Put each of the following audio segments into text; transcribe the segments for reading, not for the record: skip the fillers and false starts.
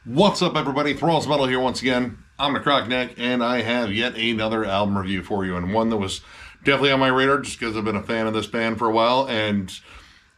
What's up, everybody? Thralls Metal here once again. I'm Necrotic Nick, and I have yet another album review for you, and one that was definitely on my radar just because I've been a fan of this band for a while, and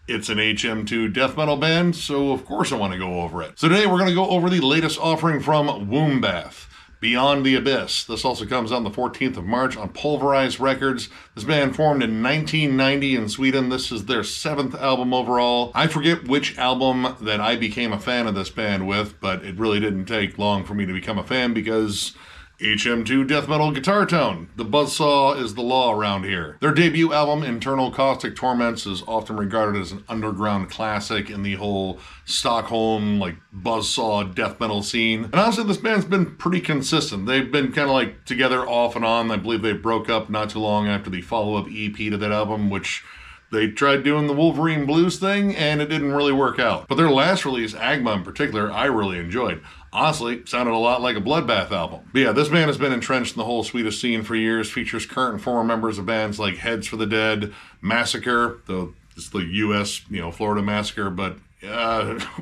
it's an HM2 death metal band, so of course I want to go over it. So today we're going to go over the latest offering from Wombbath, Beyond the Abyss. This also comes out on the 14th of March on Pulverized Records. This band formed in 1990 in Sweden. This is their 7th album overall. I forget which album that I became a fan of this band with, but it really didn't take long for me to become a fan because HM2 death metal guitar tone. The buzzsaw is the law around here. Their debut album, Internal Caustic Torments, is often regarded as an underground classic in the whole Stockholm, buzzsaw death metal scene. And honestly, this band's been pretty consistent. They've been kind of together off and on. I believe they broke up not too long after the follow-up EP to that album, which they tried doing the Wolverine Blues thing, and it didn't really work out. But their last release, Agma in particular, I really enjoyed. Honestly, sounded a lot like a Bloodbath album. But yeah, this band has been entrenched in the whole Swedish scene for years, features current and former members of bands like Heads for the Dead, Massacre, though it's the U.S., Florida Massacre, but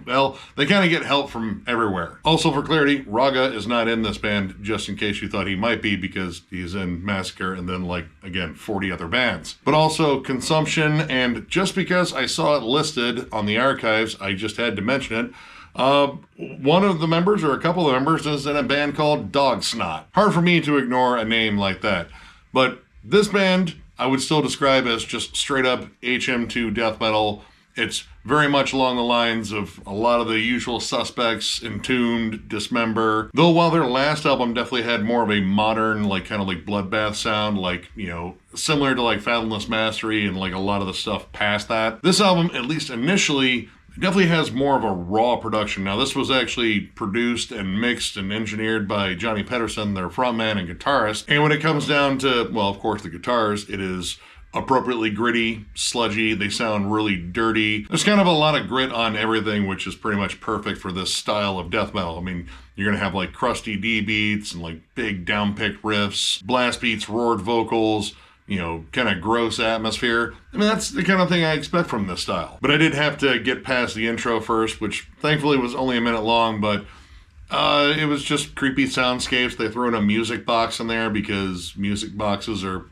well, they kind of get help from everywhere. Also, for clarity, Raga is not in this band, just in case you thought he might be, because he's in Massacre and then, again, 40 other bands. But also Consumption, and just because I saw it listed on the archives, I just had to mention it. One of the members, or a couple of members, is in a band called Dog Snot. Hard for me to ignore a name like that. But this band, I would still describe as just straight up HM2 death metal. It's very much along the lines of a lot of the usual suspects, Entombed, Dismember. Though while their last album definitely had more of a modern, kind of Bloodbath sound, similar to Fathomless Mastery and a lot of the stuff past that. This album, at least initially, definitely has more of a raw production. Now, this was actually produced and mixed and engineered by Johnny Pedersen, their frontman and guitarist. And when it comes down to, well, of course, the guitars, it is appropriately gritty, sludgy. They sound really dirty. There's kind of a lot of grit on everything, which is pretty much perfect for this style of death metal. I mean, you're going to have crusty D beats and big down-picked riffs, blast beats, roared vocals, kind of gross atmosphere. I mean, that's the kind of thing I expect from this style. But I did have to get past the intro first, which thankfully was only a minute long, but it was just creepy soundscapes. They threw in a music box in there because music boxes are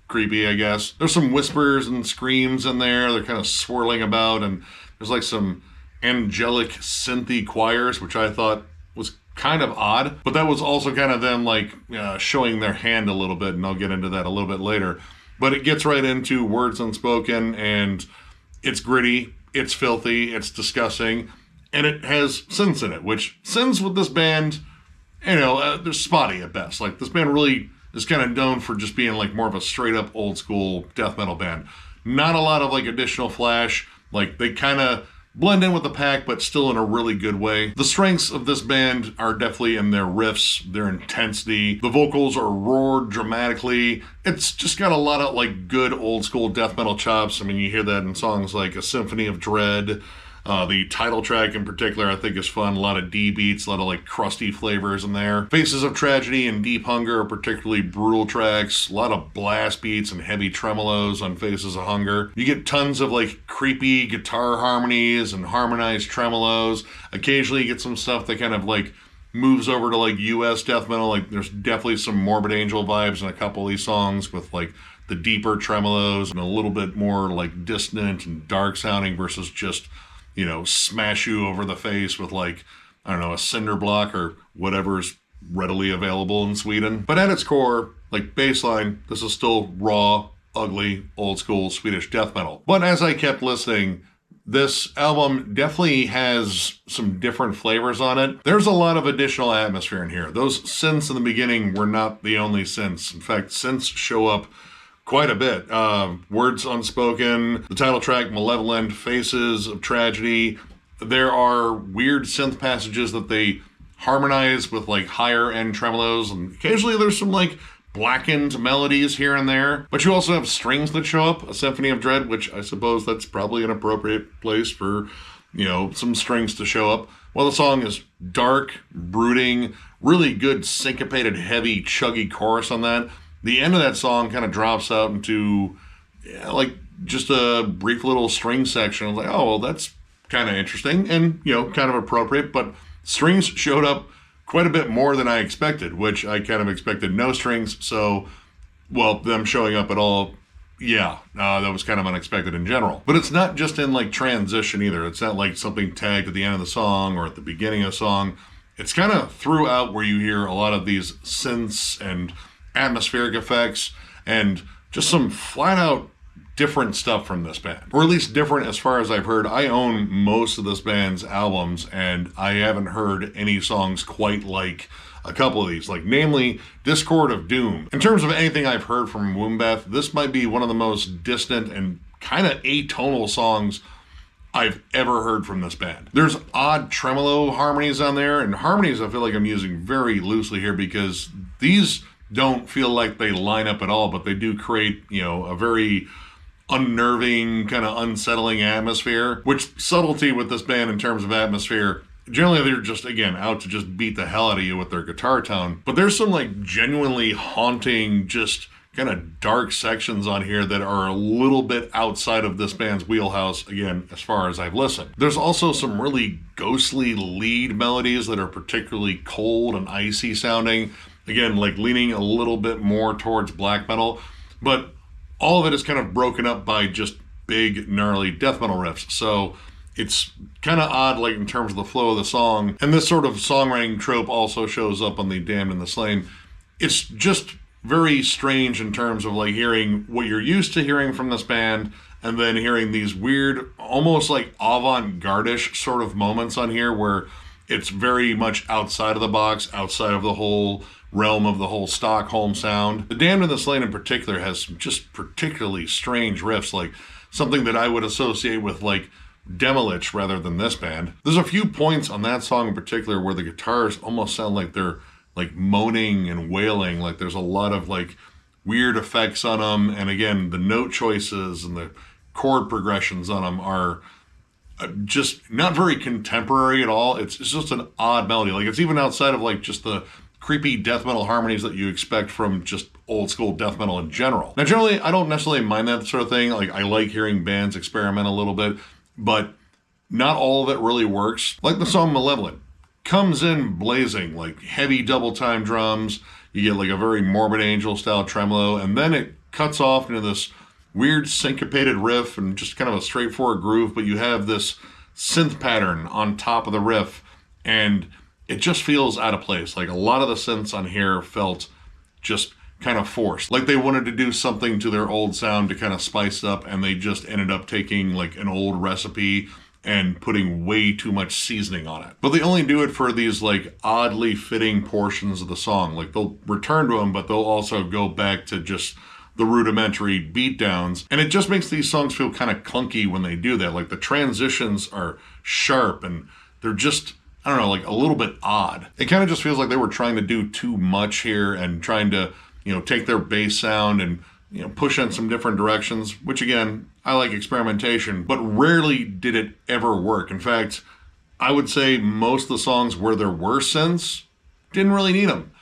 creepy, I guess. There's some whispers and screams in there. They're kind of swirling about, and there's some angelic synthy choirs, which I thought was kind of odd, but that was also kind of them showing their hand a little bit, and I'll get into that a little bit later. But it gets right into Words Unspoken, and it's gritty, it's filthy, it's disgusting, and it has synths in it, which synths with this band, they're spotty at best. This band really is kind of known for just being more of a straight up old school death metal band. Not a lot of additional flash. They kind of blend in with the pack, but still in a really good way. The strengths of this band are definitely in their riffs, their intensity. The vocals are roared dramatically. It's just got a lot of good old school death metal chops. I mean, you hear that in songs like A Symphony of Dread. The title track in particular I think is fun. A lot of D beats, a lot of crusty flavors in there. Faces of Tragedy and Deep Hunger are particularly brutal tracks. A lot of blast beats and heavy tremolos on Faces of Hunger. You get tons of creepy guitar harmonies and harmonized tremolos. Occasionally you get some stuff that kind of moves over to US death metal. There's definitely some Morbid Angel vibes in a couple of these songs with the deeper tremolos and a little bit more dissonant and dark sounding versus just smash you over the face with I don't know, a cinder block or whatever's readily available in Sweden. But at its core, baseline, this is still raw, ugly, old school Swedish death metal. But as I kept listening, this album definitely has some different flavors on it. There's a lot of additional atmosphere in here. Those synths in the beginning were not the only synths. In fact, synths show up quite a bit. Words Unspoken, the title track Malevolent, Faces of Tragedy. There are weird synth passages that they harmonize with higher end tremolos, and occasionally there's some blackened melodies here and there. But you also have strings that show up, A Symphony of Dread, which I suppose that's probably an appropriate place for, some strings to show up. Well, the song is dark, brooding, really good syncopated, heavy, chuggy chorus on that. The end of that song kind of drops out into just a brief little string section. I was oh, well, that's kind of interesting and, kind of appropriate. But Strings showed up quite a bit more than I expected, which I kind of expected no strings, so, well, them showing up at all, yeah, that was kind of unexpected in general. But it's not just in like transition either. It's not like something tagged at the end of the song or at the beginning of the song. It's kind of throughout where you hear a lot of these synths and atmospheric effects and just some flat out different stuff from this band, or at least different as far as I've heard. I own most of this band's albums, and I haven't heard any songs quite like a couple of these, like namely Discord of Doom. In terms of anything I've heard from Wombbath, this might be one of the most distant and kind of atonal songs I've ever heard from this band. There's odd tremolo harmonies on there, and harmonies I feel like I'm using very loosely here because these don't feel like they line up at all, but they do create, a very unnerving, kind of unsettling atmosphere, which subtlety with this band in terms of atmosphere, generally they're just, again, out to just beat the hell out of you with their guitar tone. But there's some like genuinely haunting, just kind of dark sections on here that are a little bit outside of this band's wheelhouse, again, as far as I've listened. There's also some really ghostly lead melodies that are particularly cold and icy sounding, again, like leaning a little bit more towards black metal, but all of it is kind of broken up by just big, gnarly death metal riffs. So it's kind of odd, like in terms of the flow of the song. And this sort of songwriting trope also shows up on the Damned and the Slain. It's just very strange in terms of like hearing what you're used to hearing from this band and then hearing these weird, almost like avant-garde-ish sort of moments on here where it's very much outside of the box, outside of the whole realm of the whole Stockholm sound. The Damned and the Slain in particular has some just particularly strange riffs, like something that I would associate with like Demolich rather than this band. There's a few points on that song in particular where the guitars almost sound like they're like moaning and wailing, like there's a lot of like weird effects on them, and again, the note choices and the chord progressions on them are just not very contemporary at all. It's just an odd melody. Like it's even outside of like just the creepy death metal harmonies that you expect from just old school death metal in general. Now, generally, I don't necessarily mind that sort of thing. Like, I like hearing bands experiment a little bit, but not all of it really works. Like the song Malevolent comes in blazing, like heavy double time drums. You get like a very Morbid Angel style tremolo, and then it cuts off into this weird syncopated riff and just kind of a straightforward groove, but you have this synth pattern on top of the riff, and it just feels out of place. Like a lot of the synths on here felt just kind of forced. Like they wanted to do something to their old sound to kind of spice it up, and they just ended up taking like an old recipe and putting way too much seasoning on it. But they only do it for these like oddly fitting portions of the song. Like they'll return to them, but they'll also go back to just the rudimentary beatdowns. And it just makes these songs feel kind of clunky when they do that. Like the transitions are sharp and they're just, I don't know, like a little bit odd. It kind of just feels like they were trying to do too much here and trying to, take their bass sound and, push in some different directions, which again, I like experimentation, but rarely did it ever work. In fact, I would say most of the songs where there were synths didn't really need them.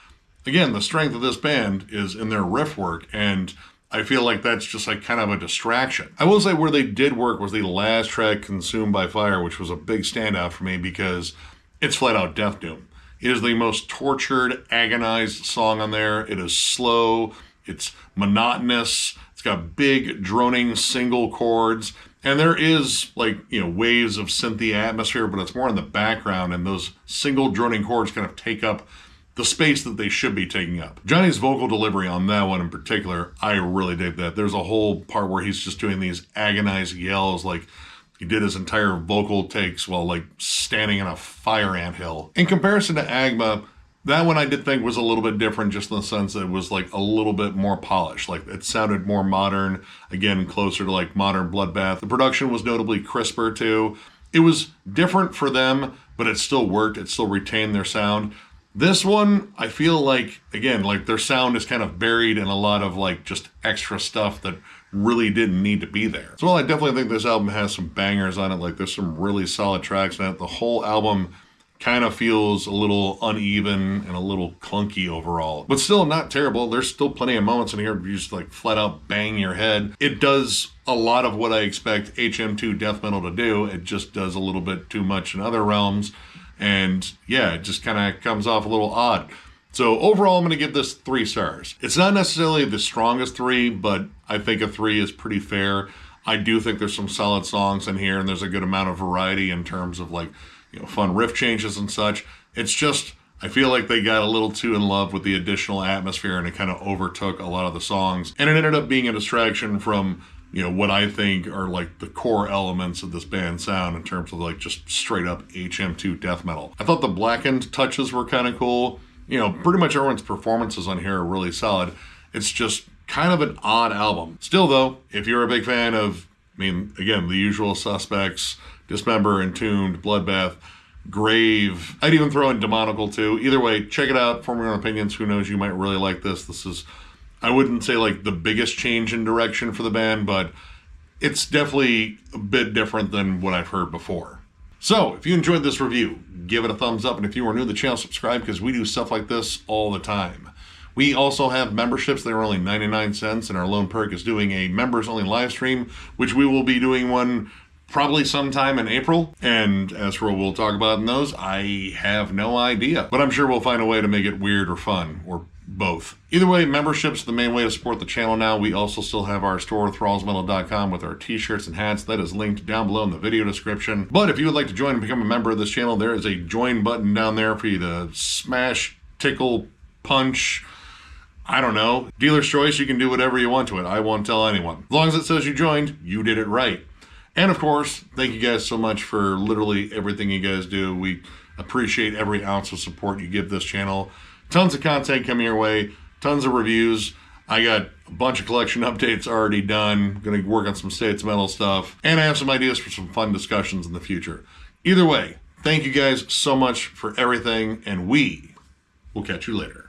Again, the strength of this band is in their riff work, and I feel like that's just like kind of a distraction. I will say where they did work was the last track, Consumed by Fire, which was a big standout for me because it's flat out death doom. It is the most tortured, agonized song on there. It is slow, it's monotonous, it's got big, droning single chords, and there is like, waves of synthy atmosphere, but it's more in the background, and those single droning chords kind of take up the space that they should be taking up. Johnny's vocal delivery on that one in particular, I really dig that. There's a whole part where he's just doing these agonized yells, like he did his entire vocal takes while like standing in a fire anthill. In comparison to Agma, that one I did think was a little bit different, just in the sense that it was like a little bit more polished. Like it sounded more modern, again, closer to like modern Bloodbath. The production was notably crisper too. It was different for them, but it still worked. It still retained their sound. This one, I feel like, again, like their sound is kind of buried in a lot of like just extra stuff that really didn't need to be there. So while I definitely think this album has some bangers on it, like there's some really solid tracks in it, the whole album kind of feels a little uneven and a little clunky overall, but still not terrible. There's still plenty of moments in here where you just like flat out bang your head. It does a lot of what I expect HM2 death metal to do. It just does a little bit too much in other realms. And yeah, it just kind of comes off a little odd. So overall, I'm going to give this 3 stars. It's not necessarily the strongest 3, but I think a 3 is pretty fair. I do think there's some solid songs in here, and there's a good amount of variety in terms of like, you know, fun riff changes and such. It's just, I feel like they got a little too in love with the additional atmosphere, and it kind of overtook a lot of the songs. And it ended up being a distraction from, you know, what I think are like the core elements of this band's sound in terms of like just straight up HM2 death metal. I thought the blackened touches were kind of cool. You know, pretty much everyone's performances on here are really solid. It's just kind of an odd album. Still though, if you're a big fan of, I mean, again, the usual suspects, Dismember, Entombed, Bloodbath, Grave, I'd even throw in Demonical too. Either way, check it out, form your own opinions. Who knows, you might really like this. This is, I wouldn't say like the biggest change in direction for the band, but it's definitely a bit different than what I've heard before. So, if you enjoyed this review, give it a thumbs up, and if you are new to the channel, subscribe, because we do stuff like this all the time. We also have memberships that are only 99 cents, and our lone perk is doing a members-only live stream, which we will be doing one probably sometime in April. And as for what we'll talk about in those, I have no idea. But I'm sure we'll find a way to make it weird or fun, or both. Either way, membership's the main way to support the channel now. We also still have our store, thrallsmetal.com, with our t-shirts and hats. That is linked down below in the video description. But if you would like to join and become a member of this channel, there is a join button down there for you to smash, tickle, punch, I don't know. Dealer's choice, you can do whatever you want to it. I won't tell anyone. As long as it says you joined, you did it right. And of course, thank you guys so much for literally everything you guys do. We appreciate every ounce of support you give this channel. Tons of content coming your way, tons of reviews. I got a bunch of collection updates already done. Gonna work on some States Metal stuff. And I have some ideas for some fun discussions in the future. Either way, thank you guys so much for everything, and we will catch you later.